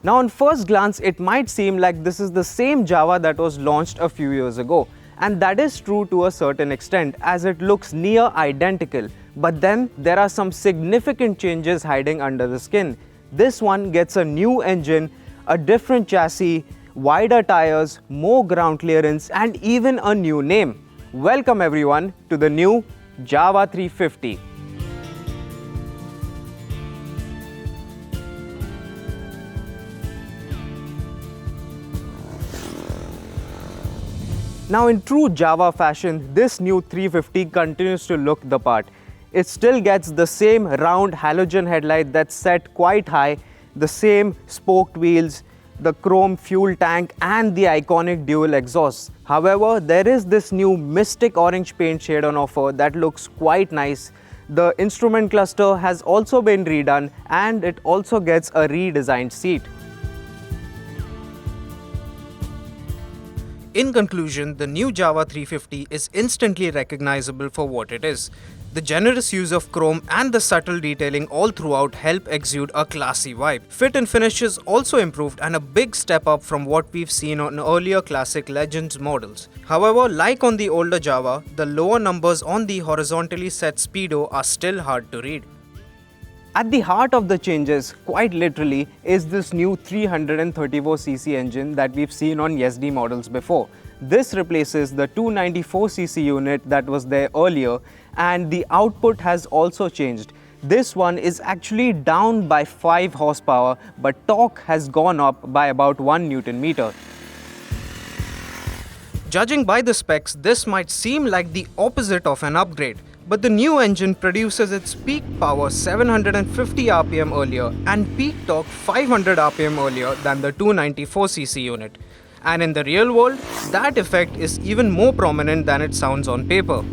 Now on first glance, it might seem like this is the same Java that was launched a few years ago. And that is true to a certain extent, as it looks near identical. But then there are some significant changes hiding under the skin. This one gets a new engine, a different chassis, wider tires, more ground clearance, and even a new name. Welcome everyone to the new Java 350. Now in true Java fashion, this new 350 continues to look the part. It still gets the same round halogen headlight that's set quite high, the same spoked wheels, the chrome fuel tank and the iconic dual exhausts. However, there is this new mystic orange paint shade on offer that looks quite nice. The instrument cluster has also been redone and it also gets a redesigned seat. In conclusion, the new Java 350 is instantly recognizable for what it is. The generous use of chrome and the subtle detailing all throughout help exude a classy vibe. Fit and finishes also improved and a big step up from what we've seen on earlier classic Legends models. However, like on the older Java, the lower numbers on the horizontally set speedo are still hard to read. At the heart of the changes, quite literally, is this new 334cc engine that we've seen on YesD models before. This replaces the 294cc unit that was there earlier, and the output has also changed. This one is actually down by 5 horsepower, but torque has gone up by about 1 Newton meter. Judging by the specs, this might seem like the opposite of an upgrade. But the new engine produces its peak power 750 rpm earlier and peak torque 500 rpm earlier than the 294cc unit. And in the real world, that effect is even more prominent than it sounds on paper.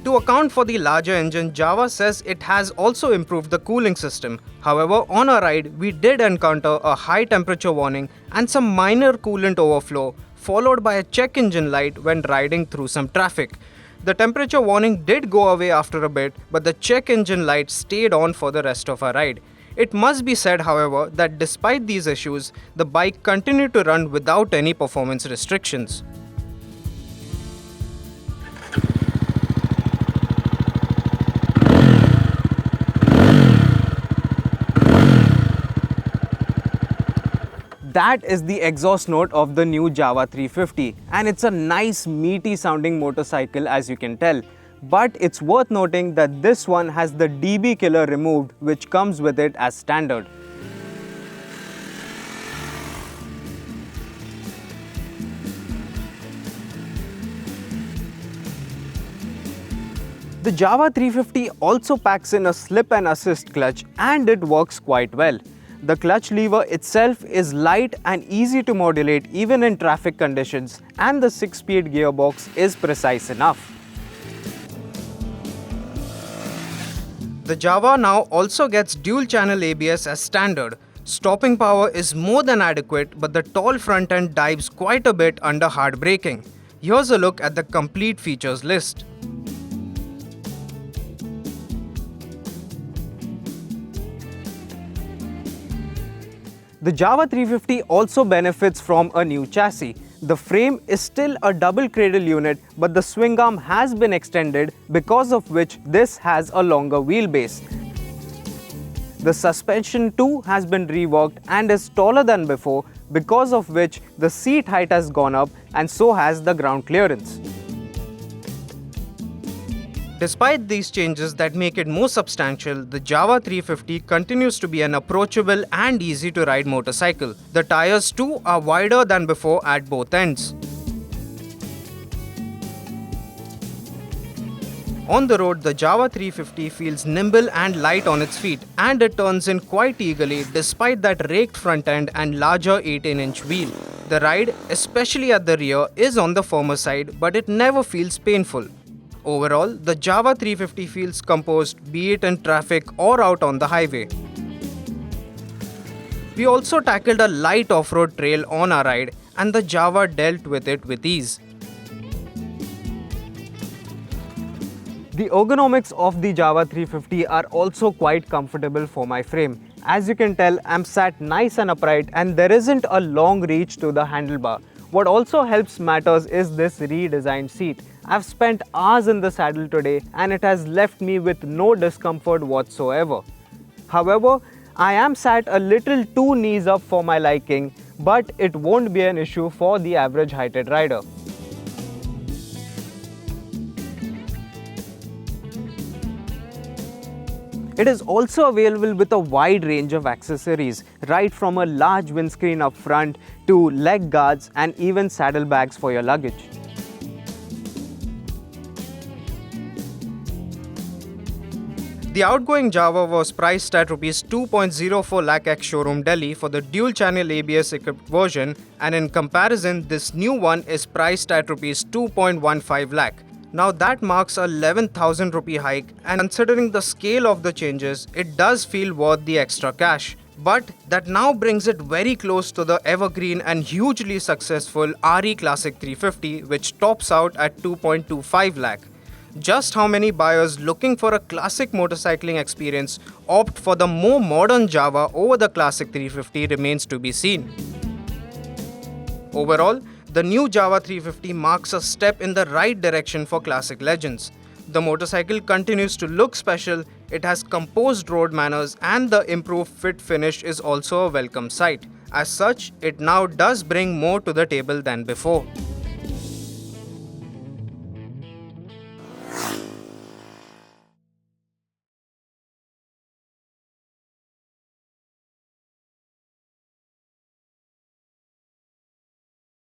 To account for the larger engine, Java says it has also improved the cooling system. However, on our ride, we did encounter a high temperature warning and some minor coolant overflow, followed by a check engine light when riding through some traffic. The temperature warning did go away after a bit, but the check engine light stayed on for the rest of our ride. It must be said, however, that despite these issues, the bike continued to run without any performance restrictions. That is the exhaust note of the new Java 350, and it's a nice meaty sounding motorcycle as you can tell. But it's worth noting that this one has the dB killer removed, which comes with it as standard. The Java 350 also packs in a slip and assist clutch, and it works quite well. The clutch lever itself is light and easy to modulate even in traffic conditions, and the 6-speed gearbox is precise enough. The Java now also gets dual-channel ABS as standard. Stopping power is more than adequate, but the tall front end dives quite a bit under hard braking. Here's a look at the complete features list. The Java 350 also benefits from a new chassis. The frame is still a double cradle unit, but the swing arm has been extended, because of which this has a longer wheelbase. The suspension too has been reworked and is taller than before, because of which the seat height has gone up and so has the ground clearance. Despite these changes that make it more substantial, the Java 350 continues to be an approachable and easy to ride motorcycle. The tires too are wider than before at both ends. On the road, the Java 350 feels nimble and light on its feet, and it turns in quite eagerly despite that raked front end and larger 18-inch wheel. The ride, especially at the rear, is on the firmer side, but it never feels painful. Overall, the Java 350 feels composed, be it in traffic or out on the highway. We also tackled a light off-road trail on our ride, and the Java dealt with it with ease. The ergonomics of the Java 350 are also quite comfortable for my frame. As you can tell, I'm sat nice and upright and there isn't a long reach to the handlebar. What also helps matters is this redesigned seat. I've spent hours in the saddle today and it has left me with no discomfort whatsoever. However, I am sat a little too knees up for my liking, but it won't be an issue for the average heighted rider. It is also available with a wide range of accessories, right from a large windscreen up front to leg guards and even saddlebags for your luggage. The outgoing Java was priced at Rs 2.04 lakh ex showroom Delhi for the dual channel ABS equipped version, and in comparison this new one is priced at Rs 2.15 lakh. Now that marks a 11,000 rupee hike, and considering the scale of the changes, it does feel worth the extra cash. But that now brings it very close to the evergreen and hugely successful RE Classic 350, which tops out at 2.25 lakh. Just how many buyers looking for a classic motorcycling experience opt for the more modern Java over the Classic 350 remains to be seen. Overall, the new Java 350 marks a step in the right direction for classic legends. The motorcycle continues to look special, it has composed road manners, and the improved fit finish is also a welcome sight. As such, it now does bring more to the table than before.